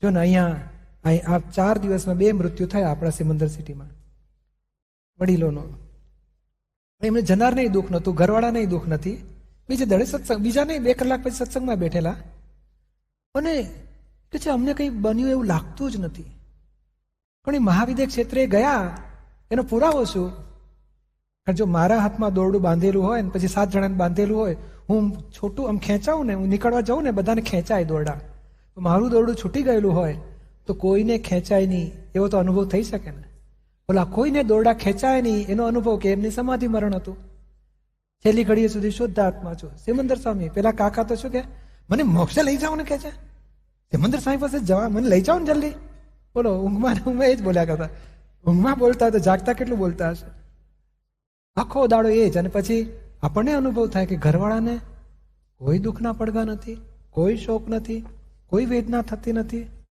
જો ને અહીંયા આ 4 દિવસમાં 2 મૃત્યુ થયા આપણા સિમંદર સિટીમાં વડીલોનો. એમને જનારને દુઃખ નહોતું, ઘરવાળાને દુઃખ નથી. બીજે દડે સત્સંગ, બીજા નહીં, 2 કલાક પછી સત્સંગમાં બેઠેલા અને કે છે અમને કંઈ બન્યું એવું લાગતું જ નથી. પણ એ મહાવિદ્ય ક્ષેત્રે ગયા એનો પુરાવો શું? જો મારા હાથમાં દોરડું બાંધેલું હોય ને પછી 7 જણાને બાંધેલું હોય, હું છોટું આમ ખેંચાવું ને, હું નીકળવા જાઉં ને, બધાને ખેંચાય દોરડા. તો મારું દોરડું છૂટી ગયેલું હોય તો કોઈને ખેંચાય નહીં એવો તો અનુભવ થઈ શકે ને. બોલા કોઈને દોરડા ખેંચાય નહીં એનો અનુભવ કે એમની સમાધિ મરણ હતું. છેલ્લી ઘડીએ સુધી શુદ્ધ આત્મા છું. સિમંદર સ્વામી પેલા કાકા તો શું કે મને મોક્ષે લઈ જાઓ ને કે છે, સિમંદર સ્વામી પાસે જવા, મને લઈ જાઓ ને જલ્દી. બોલો ઊંઘમાં એ જ બોલ્યા કરતા. ઊંઘમાં બોલતા તો જાગતા કેટલું બોલતા હશે. આખો દાડો એ જ. અને પછી આપણને અનુભવ થાય કે ઘરવાળાને કોઈ દુઃખના પડઘા નથી, કોઈ શોક નથી, કોઈ વેદના થતી નથી.